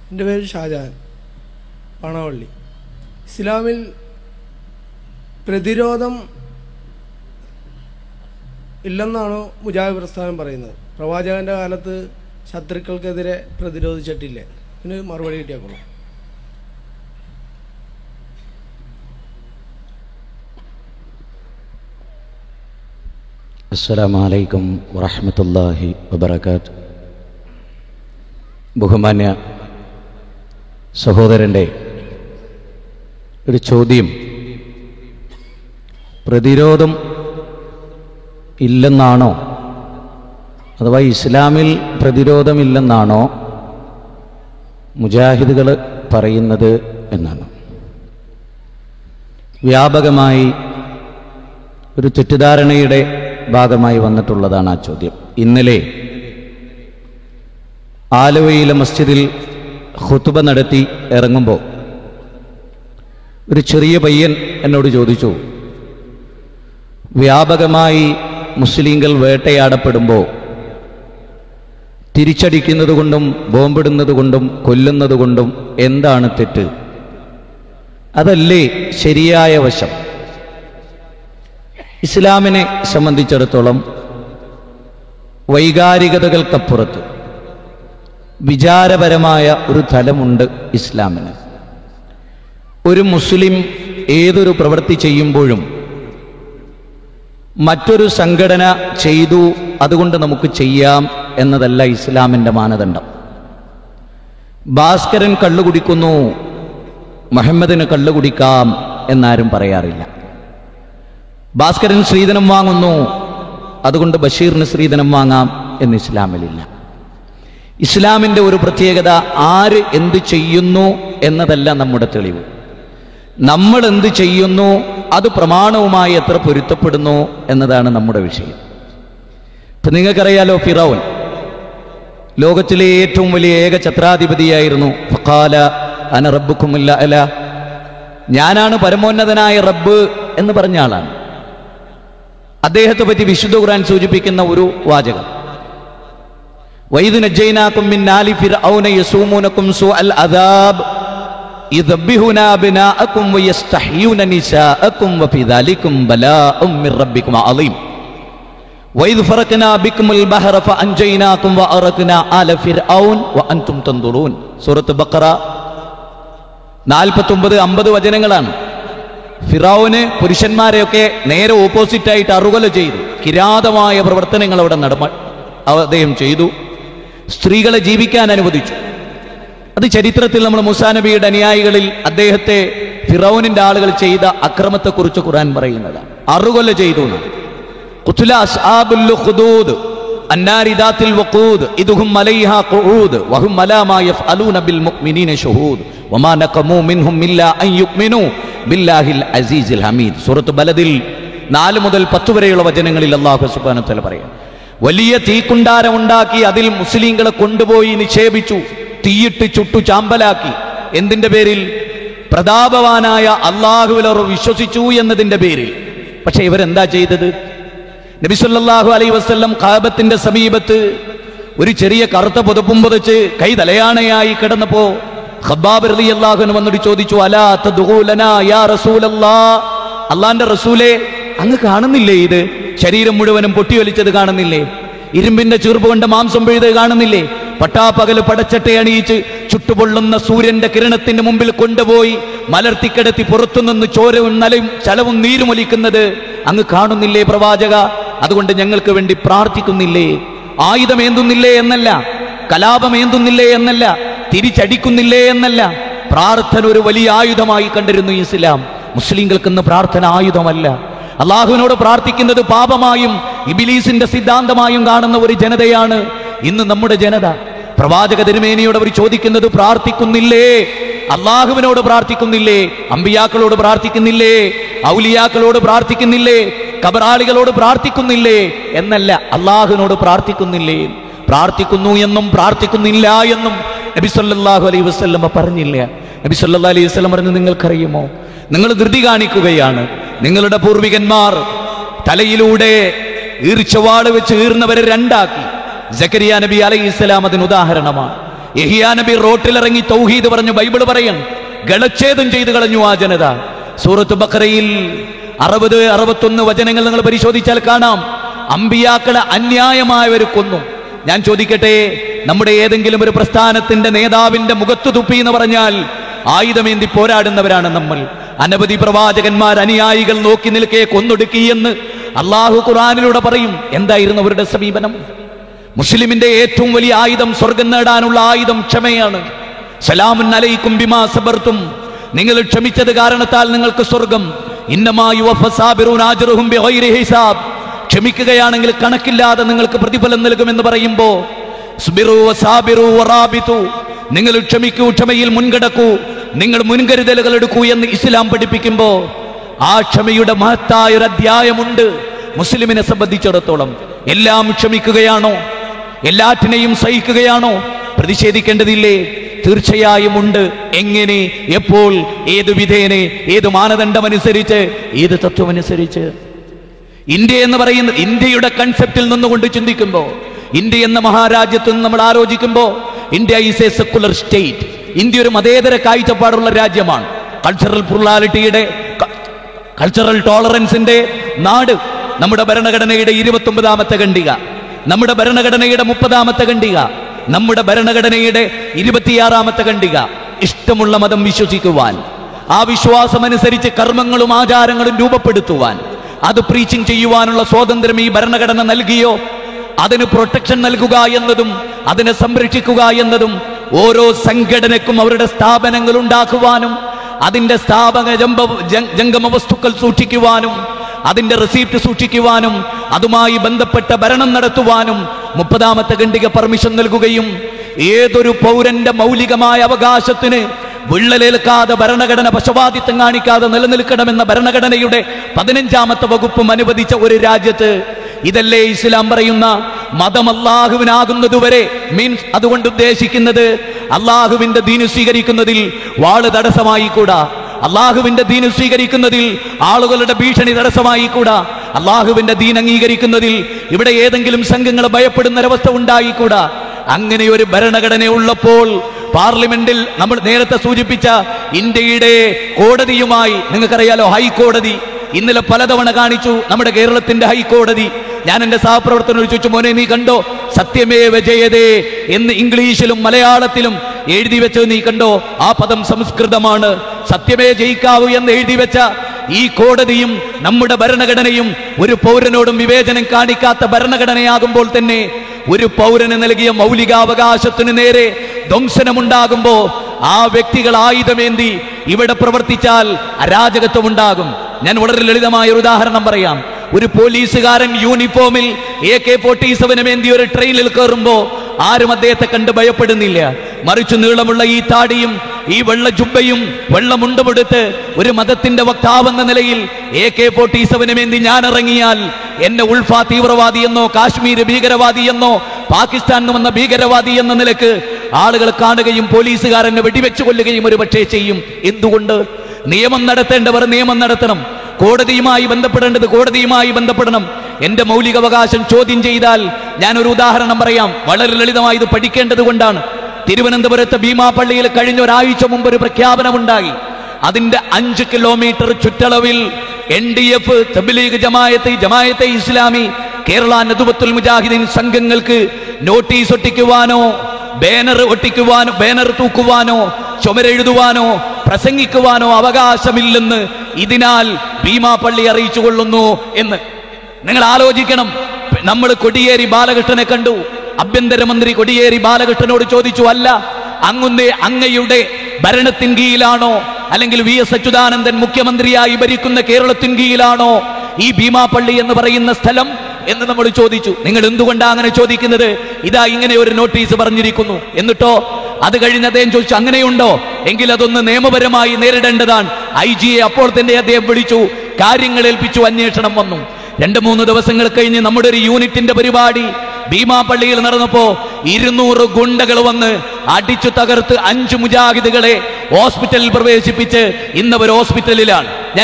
എൻ്റെ പേര് ഷാജഹാൻ, പണവള്ളി. ഇസ്ലാമിൽ പ്രതിരോധം ഇല്ലെന്നാണോ മുജാഹിദ് പ്രസ്ഥാനം പറയുന്നത്? പ്രവാചകൻ്റെ കാലത്ത് ശത്രുക്കൾക്കെതിരെ പ്രതിരോധിച്ചിട്ടില്ലേ? ഇതിന് മറുപടി കിട്ടിയാക്കോളൂ. അസ്സലാമു അലൈക്കും വറഹ്മത്തുള്ളാഹി വബറകാതുഹു. ബഹുമാന്യ സഹോദരൻ്റെ ഒരു ചോദ്യം, പ്രതിരോധം ഇല്ലെന്നാണോ അഥവാ ഇസ്ലാമിൽ പ്രതിരോധമില്ലെന്നാണോ മുജാഹിദുകൾ പറയുന്നത് എന്നാണ്. വ്യാപകമായി ഒരു തെറ്റിദ്ധാരണയുടെ ഭാഗമായി വന്നിട്ടുള്ളതാണ് ആ ചോദ്യം. ഇന്നലെ ആലുവയിലെ മസ്ജിദിൽ ഖുതുബ നടത്തി ഇറങ്ങുമ്പോൾ ഒരു ചെറിയ പയ്യൻ എന്നോട് ചോദിച്ചു, വ്യാപകമായി മുസ്ലിങ്ങൾ വേട്ടയാടപ്പെടുമ്പോൾ തിരിച്ചടിക്കുന്നത് കൊണ്ടും ബോംബിടുന്നത് കൊണ്ടും കൊല്ലുന്നത് കൊണ്ടും എന്താണ് തെറ്റ്? അതല്ലേ ശരിയായ വശം? ഇസ്ലാമിനെ സംബന്ധിച്ചിടത്തോളം വൈകാരികതകൾക്കപ്പുറത്ത് വിചാരപരമായ ഒരു തലമുണ്ട് ഇസ്ലാമിന്. ഒരു മുസ്ലിം ഏതൊരു പ്രവൃത്തി ചെയ്യുമ്പോഴും മറ്റൊരു സംഘടന ചെയ്തു അതുകൊണ്ട് നമുക്ക് ചെയ്യാം എന്നതല്ല ഇസ്ലാമിൻ്റെ മാനദണ്ഡം. ഭാസ്കരൻ കള്ളു കുടിക്കുന്നു, മുഹമ്മദിന് കള്ളു കുടിക്കാം എന്നാരും പറയാറില്ല. ഭാസ്കരൻ സ്ത്രീധനം വാങ്ങുന്നു, അതുകൊണ്ട് ബഷീറിന് സ്ത്രീധനം വാങ്ങാം എന്ന് ഇസ്ലാമിലില്ല. ഇസ്ലാമിൻ്റെ ഒരു പ്രത്യേകത ആര് എന്ത് ചെയ്യുന്നു എന്നതല്ല നമ്മുടെ തെളിവ്. നമ്മൾ എന്ത് ചെയ്യുന്നു അത് പ്രമാണവുമായി എത്ര പൊരുത്തപ്പെടുന്നു എന്നതാണ് നമ്മുടെ വിഷയം. ഇപ്പം നിങ്ങൾക്കറിയാലോ, ഫിറൗൻ ലോകത്തിലെ ഏറ്റവും വലിയ ഏക ഛത്രാധിപതിയായിരുന്നു. ഫഖാല അന റബ്ബുക്കുമുൽ അഅല, ഞാനാണ് പരമോന്നതനായ റബ്ബ് എന്ന് പറഞ്ഞ ആളാണ്. അദ്ദേഹത്തെ പറ്റി വിശുദ്ധ ഖുർആൻ സൂചിപ്പിക്കുന്ന ഒരു വാചകം, വഇദ് നജൈനാകും മിൻ ആലി ഫിർഔന യസൂമുനകും സൂഅൽ അദാബ് യദ്ബിഹുന അബ്നാഅകും വയസ്തഹ്യൂന നിസാഅകും വഫി ദാലികും ബലാഉം മിർ റബ്ബികും അളീം വഇദ് ഫറഖനാ ബികുമുൽ ബഹറ ഫഅൻജൈനാകും വഅറഖനാ ആല ഫിർഔൻ വഅൻതും തൻദുറൂൻ. സൂറത്ത് ബഖറ 49-50 വചനങ്ങളാണ്. ഫിറൗന് പുരുഷന്മാരെയൊക്കെ നേരെ ഓപ്പോസിറ്റായിട്ട് അറുകൊല ചെയ്തു. കിരാതമായ പ്രവർത്തനങ്ങൾ അവിടെ അദ്ദേഹം ചെയ്തു. സ്ത്രീകളെ ജീവിക്കാൻ അനുവദിച്ചു. അത് ചരിത്രത്തിൽ നമ്മൾ മൂസാ നബിയുടെ അനുയായികളിൽ അദ്ദേഹത്തെ ഫിറൗനിന്റെ ആളുകൾ ചെയ്ത അക്രമത്തെക്കുറിച്ച് ഖുർആൻ പറയുന്നതാണ്. അറുകൊല ചെയ്തു. ഖുത്ല അസ്ഹാബുൽ ഖുദൂദ് അന്നാരി ദാത്തിൽ വഖൂദ് ഇദ്ഹും അലൈഹാ ഖുഊദ് വഹും അലാ മാ യഫ്അലൂന ബിൽ മുഅ്മിനീന ശുഹൂദ് വമാ നഖമൂ മിൻഹും ഇല്ലാ അൻ യുഅ്മിനൂ ബില്ലാഹിൽ അസീസിൽ ഹമീദ്. സൂറത്ത് ബലദിൽ 4 മുതൽ 10 വരെയുള്ള വചനങ്ങളിൽ അല്ലാഹു സുബ്ഹാനഹു വ തആല പറയാം, വലിയ തീക്കുണ്ടാരം ഉണ്ടാക്കി അതിൽ മുസ്ലിങ്ങളെ കൊണ്ടുപോയി നിക്ഷേപിച്ചു, തീയിട്ട് ചുട്ടു ചാമ്പലാക്കി. എന്തിന്റെ പേരിൽ? പ്രതാപവാനായ അല്ലാഹുവിൽ അവർ വിശ്വസിച്ചു എന്നതിന്റെ പേരിൽ. പക്ഷെ ഇവരെന്താ ചെയ്തത്? നബി സല്ലല്ലാഹു അലൈഹി വസല്ലം കഅബത്തിന്റെ സമീപത്ത് ഒരു ചെറിയ കറുത്ത പുതപ്പും പുതച്ച് കൈ തലയാണയായി കിടന്നപ്പോ ഖബ്ബാബ് റളിയല്ലാഹു അൻഹു വന്നിട്ട് ചോദിച്ചു, അലാ തദ്ഖൂലനാ യാ റസൂലല്ലാഹ്, അല്ലാഹുവിന്റെ റസൂലേ, അങ്ങ് കാണുന്നില്ലേ ഇത്? ശരീരം മുഴുവനും പൊട്ടിയൊലിച്ചത് കാണുന്നില്ലേ? ഇരുമ്പിന്റെ ചീർപ്പ് കൊണ്ട് മാംസം പിഴുത് കാണുന്നില്ലേ? പട്ടാപ്പകല് പടച്ചട്ട അണിയിച്ച് ചുട്ടുപൊള്ളുന്ന സൂര്യന്റെ കിരണത്തിന്റെ മുമ്പിൽ കൊണ്ടുപോയി മലർത്തിക്കിടത്തി പുറത്തുനിന്ന് ചോരവും നലയും ചലവും നീരുമൊലിക്കുന്നത് അങ്ങ് കാണുന്നില്ലേ പ്രവാചക? അതുകൊണ്ട് ഞങ്ങൾക്ക് വേണ്ടി പ്രാർത്ഥിക്കുന്നില്ലേ? ആയുധമേന്തുന്നില്ലേ എന്നല്ല, കലാപമേന്തുന്നില്ലേ എന്നല്ല, തിരിച്ചടിക്കുന്നില്ലേ എന്നല്ല, പ്രാർത്ഥന ഒരു വലിയ ആയുധമായി കണ്ടിരുന്നു ഇസ്ലാം. മുസ്ലിങ്ങൾക്കിന്ന് പ്രാർത്ഥന ആയുധമല്ല. അള്ളാഹുവിനോട് പ്രാർത്ഥിക്കുന്നത് പാപമായും ഇബിലീസിന്റെ സിദ്ധാന്തമായും കാണുന്ന ഒരു ജനതയാണ് ഇന്ന് നമ്മുടെ ജനത. പ്രവാചക തിരുമേനിയോട് അവർ ചോദിക്കുന്നത്, പ്രാർത്ഥിക്കുന്നില്ലേ? അള്ളാഹുവിനോട് പ്രാർത്ഥിക്കുന്നില്ലേ? അമ്പിയാക്കളോട് പ്രാർത്ഥിക്കുന്നില്ലേ? ഔലിയാക്കളോട് പ്രാർത്ഥിക്കുന്നില്ലേ? കബറാളികളോട് പ്രാർത്ഥിക്കുന്നില്ലേ എന്നല്ല, അള്ളാഹുവിനോട് പ്രാർത്ഥിക്കുന്നില്ലേ? പ്രാർത്ഥിക്കുന്നു എന്നും പ്രാർത്ഥിക്കുന്നില്ല എന്നും നബി സല്ലല്ലാഹു അലൈഹി വസല്ലം പറഞ്ഞില്ല. നബി സല്ലല്ലാഹു അലൈഹി വസല്ലം പറഞ്ഞു, നിങ്ങൾക്കറിയുമോ, നിങ്ങൾ ധൃതി കാണിക്കുകയാണ്. നിങ്ങളുടെ പൂർവികന്മാർ തലയിലൂടെ ഈർച്ചവാട് വെച്ച് ഈർന്നവരെ രണ്ടാക്കി. സക്കരിയ നബി അലൈഹിസ്സലാം അതിന് ഉദാഹരണമാണ്. യഹിയാ നബി റോട്ടിലിറങ്ങി തൗഹീദ് പറഞ്ഞു, ബൈബിൾ പറയും, ഗളച്ഛേദം ചെയ്തു കളഞ്ഞു ആ ജനത. സൂറത്ത് ബഖറയിൽ 60-61 വചനങ്ങൾ നിങ്ങൾ പരിശോധിച്ചാൽ കാണാം, അമ്പിയാക്കളെ അന്യായമായവർ കൊന്നു. ഞാൻ ചോദിക്കട്ടെ, നമ്മുടെ ഏതെങ്കിലും ഒരു പ്രസ്ഥാനത്തിന്റെ നേതാവിന്റെ മുഖത്ത് തുപ്പി എന്ന് പറഞ്ഞാൽ ആയുധമേന്തി പോരാടുന്നവരാണ് നമ്മൾ. അനവധി പ്രവാചകന്മാർ അനുയായികൾ നോക്കി നിൽക്കെ കൊന്നൊടുക്കി എന്ന് അള്ളാഹു ഖുർആനിലൂടെ പറയും. എന്തായിരുന്നു അവരുടെ സമീപനം? മുസ്ലിമിന്റെ ഏറ്റവും വലിയ ആയുധം, സ്വർഗം നേടാനുള്ള ആയുധം ക്ഷമയാണ്. സലാമുൻ അലൈക്കും ബിമാ സബർതും, നിങ്ങൾ ക്ഷമിച്ചത് കാരണത്താൽ നിങ്ങൾക്ക് സ്വർഗം. ഇന്നമാ യുവഫസാബിറൂന അജ്റുഹും ബിഗൈരി ഹിസാബ്, ക്ഷമിക്കുകയാണെങ്കിൽ കണക്കില്ലാതെ നിങ്ങൾക്ക് പ്രതിഫലം നൽകുമെന്ന് പറയുമ്പോ സ്ബിറു വസാബിറു വറാബിതു, നിങ്ങൾ ക്ഷമിക്കൂ, ക്ഷമയിൽ മുൻകടക്കൂ, നിങ്ങൾ മുൻകരുതലുകൾ എടുക്കൂ എന്ന് ഇസ്ലാം പഠിപ്പിക്കുമ്പോ ആ ക്ഷമയുടെ മഹത്തായ ഒരു അധ്യായമുണ്ട് മുസ്ലിമിനെ സംബന്ധിച്ചിടത്തോളം. എല്ലാം ക്ഷമിക്കുകയാണോ? എല്ലാറ്റിനെയും സഹിക്കുകയാണോ? പ്രതിഷേധിക്കേണ്ടതില്ലേ? തീർച്ചയായും ഉണ്ട്. എങ്ങനെ, എപ്പോൾ, ഏത് വിധേനെ, ഏത് മാനദണ്ഡമനുസരിച്ച്, ഏത് തത്വമനുസരിച്ച്? ഇന്ത്യ എന്ന് പറയുന്ന ഇന്ത്യയുടെ കൺസെപ്റ്റിൽ നിന്നുകൊണ്ട് ചിന്തിക്കുമ്പോ, ഇന്ത്യ എന്ന മഹാരാജ്യത്ത് നിന്ന് നമ്മൾ ആലോചിക്കുമ്പോ, India is A secular state. India ഒരു മതേതര കാഴ്ചപ്പാടുള്ള രാജ്യമാണ്. കൾച്ചറൽ പ്ലൂറാലിറ്റിയുടെ, കൾച്ചറൽ ടോളറൻസിന്റെ നാട്. നമ്മുടെ ഭരണഘടനയുടെ 29ാമത്തെ ഖണ്ഡിക, നമ്മുടെ ഭരണഘടനയുടെ 30ാമത്തെ ഖണ്ഡിക, നമ്മുടെ ഭരണഘടനയുടെ 26ാമത്തെ ഖണ്ഡിക, ഇഷ്ടമുള്ള മതം വിശ്വസിക്കുവാൻ, ആ വിശ്വാസമനുസരിച്ച് കർമ്മങ്ങളും ആചാരങ്ങളും രൂപപ്പെടുത്തുവാൻ, അത് പ്രീച്ചിങ് ചെയ്യുവാനുള്ള സ്വാതന്ത്ര്യം ഈ ഭരണഘടന നൽകിയോ? അതിന് പ്രൊട്ടക്ഷൻ നൽകുക എന്നതും അതിനെ സംരക്ഷിക്കുക എന്നതും ഓരോ സംഘടനക്കും അവരുടെ സ്ഥാപനങ്ങൾ ഉണ്ടാക്കുവാനും അതിന്റെ സ്ഥാപക ജംഗമ വസ്തുക്കൾ സൂക്ഷിക്കുവാനും അതിന്റെ റെസീപ്റ്റ് സൂക്ഷിക്കുവാനും അതുമായി ബന്ധപ്പെട്ട ഭരണം നടത്തുവാനും 30ാമത്തെ ഖണ്ഡിക പെർമിഷൻ നൽകുകയും ഏതൊരു പൗരന്റെ മൗലികമായ അവകാശത്തിന് വിള്ളലേൽക്കാതെ ഭരണഘടന പക്ഷപാതിത്വം കാണിക്കാതെ നിലനിൽക്കണമെന്ന ഭരണഘടനയുടെ 15ാമത്തെ വകുപ്പും അനുവദിച്ച ഒരു രാജ്യത്ത് ഇതല്ലേ ഇസ്ലാം പറയുന്ന മതം അല്ലാഹുവിനാകുന്നതുവരെ? മീൻസ് അതുകൊണ്ട് ഉദ്ദേശിക്കുന്നത് അള്ളാഹുവിന്റെ ദീന് സ്വീകരിക്കുന്നതിൽ വാള് തടസ്സമായിക്കൂടാ, അള്ളാഹുവിന്റെ ദീന് സ്വീകരിക്കുന്നതിൽ ആളുകളുടെ ഭീഷണി തടസ്സമായിക്കൂടാ, അള്ളാഹുവിന്റെ ദീൻ അംഗീകരിക്കുന്നതിൽ ഇവിടെ ഏതെങ്കിലും സംഘങ്ങൾ ഭയപ്പെടുന്ന ഒരവസ്ഥ ഉണ്ടായിക്കൂടാ. അങ്ങനെ ഒരു ഭരണഘടന ഉള്ളപ്പോൾ പാർലമെന്റിൽ നമ്മൾ നേരത്തെ സൂചിപ്പിച്ച ഇന്ത്യയുടെ കോടതിയുമായി, നിങ്ങൾക്കറിയാലോ ഹൈക്കോടതി ഇന്നലെ പലതവണ കാണിച്ചു, നമ്മുടെ കേരളത്തിന്റെ ഹൈക്കോടതി. ഞാൻ എന്റെ സഹപ്രവർത്തകനോട് ചോദിച്ചു, മോനെ നീ കണ്ടോ സത്യമേവ ജയതേ എന്ന് ഇംഗ്ലീഷിലും മലയാളത്തിലും എഴുതി വെച്ചത് നീ കണ്ടോ? ആ പദം സംസ്കൃതമാണ്. സത്യമേ ജയിക്കാവൂ എന്ന് എഴുതി വെച്ച ഈ കോടതിയും നമ്മുടെ ഭരണഘടനയും ഒരു പൗരനോടും വിവേചനം കാണിക്കാത്ത ഭരണഘടനയാകുമ്പോൾ തന്നെ ഒരു പൗരന് നൽകിയ മൗലികാവകാശത്തിന് നേരെ ധ്വംസനമുണ്ടാകുമ്പോ ആ വ്യക്തികൾ ആയുധമേന്തി ഇവിടെ പ്രവർത്തിച്ചാൽ അരാജകത്വം ഉണ്ടാകും. ഞാൻ വളരെ ലളിതമായ ഒരു ഉദാഹരണം പറയാം. ഒരു പോലീസുകാരൻ യൂണിഫോമിൽ AK-47 ഏന്തി ഒരു ട്രെയിനിൽ കയറുമ്പോ ആരും അദ്ദേഹത്തെ കണ്ട് ഭയപ്പെടുന്നില്ല. മറിച്ച് നീളമുള്ള ഈ താടിയും ഈ വെള്ള ജുബ്ബയും വെള്ള മുണ്ടുമെടുത്ത് ഒരു മതത്തിന്റെ വക്താവെന്ന നിലയിൽ AK-47 ഏന്തി ഞാൻ ഇറങ്ങിയാൽ എന്നെ ഉൾഫ തീവ്രവാദി എന്നോ കാശ്മീർ ഭീകരവാദി എന്നോ പാകിസ്ഥാൻ വന്ന ഭീകരവാദി എന്ന നിലക്ക് ആളുകൾ കാണുകയും പോലീസുകാരനെ വെടിവെച്ചു കൊല്ലുകയും ഒരു പക്ഷേ ചെയ്യും. എന്തുകൊണ്ട്? നിയമം നടത്തേണ്ടവർ നിയമം നടത്തണം, കോടതിയുമായി ബന്ധപ്പെടേണ്ടത് കോടതിയുമായി ബന്ധപ്പെടണം. എന്റെ മൗലികാവകാശം ചോദ്യം ചെയ്താൽ ഞാൻ ഒരു ഉദാഹരണം പറയാം, വളരെ ലളിതമായി ഇത് പഠിക്കേണ്ടത് കൊണ്ടാണ്. തിരുവനന്തപുരത്ത് ഭീമാപള്ളിയിൽ കഴിഞ്ഞ ഒരാഴ്ച മുമ്പ് ഒരു പ്രഖ്യാപനമുണ്ടായി. അതിന്റെ 5 കിലോമീറ്റർ ചുറ്റളവിൽ NDF, തബ്ലീഗ് ജമായത്തെ ഇസ്ലാമി, കേരള നദുവത്തുൽ മുജാഹിദീൻ സംഘങ്ങൾക്ക് നോട്ടീസ് ഒട്ടിക്കുവാനോ ബാനർ ഒട്ടിക്കുവാനോ ബാനർ തൂക്കുവാനോ ചുമരെഴുതുവാനോ പ്രസംഗിക്കുവാനോ അവകാശമില്ലെന്ന് ഇതിനാൽ ഭീമാപള്ളി അറിയിച്ചു കൊള്ളുന്നു എന്ന് നിങ്ങൾ ആലോചിക്കണം. നമ്മൾ കോടിയേരി ബാലകൃഷ്ണനെ കണ്ടു. ആഭ്യന്തരമന്ത്രി കോടിയേരി ബാലകൃഷ്ണനോട് ചോദിച്ചു, അല്ല അങ്ങയുടെ ഭരണത്തിൻ കീഴിലാണോ അല്ലെങ്കിൽ VS അച്യുതാനന്ദൻ മുഖ്യമന്ത്രിയായി ഭരിക്കുന്ന കേരളത്തിൻ കീഴിലാണോ ഈ ഭീമാപള്ളി എന്ന് പറയുന്ന സ്ഥലം എന്ന് നമ്മൾ ചോദിച്ചു. നിങ്ങൾ എന്തുകൊണ്ടാണ് അങ്ങനെ ചോദിക്കുന്നത്? ഇതാ ഇങ്ങനെ ഒരു നോട്ടീസ് പറഞ്ഞിരിക്കുന്നു. എന്നിട്ടോ അത് കഴിഞ്ഞ് അദ്ദേഹം ചോദിച്ചു, അങ്ങനെയുണ്ടോ? എങ്കിൽ അതൊന്ന് നിയമപരമായി നേരിടേണ്ടതാണ്. IG-യെ അപ്പോൾ തന്നെ അദ്ദേഹം വിളിച്ചു, കാര്യങ്ങൾ ഏൽപ്പിച്ചു, അന്വേഷണം വന്നു. 2-3 ദിവസങ്ങൾ കഴിഞ്ഞ് നമ്മുടെ ഒരു യൂണിറ്റിന്റെ പരിപാടി ഭീമാപള്ളിയിൽ നടന്നപ്പോ 200 ഗുണ്ടകൾ വന്ന് അടിച്ചു തകർത്ത് 5 മുജാഹിദുകളെ ഹോസ്പിറ്റലിൽ പ്രവേശിപ്പിച്ച് ഇന്നവർ ഹോസ്പിറ്റലിലാണ്.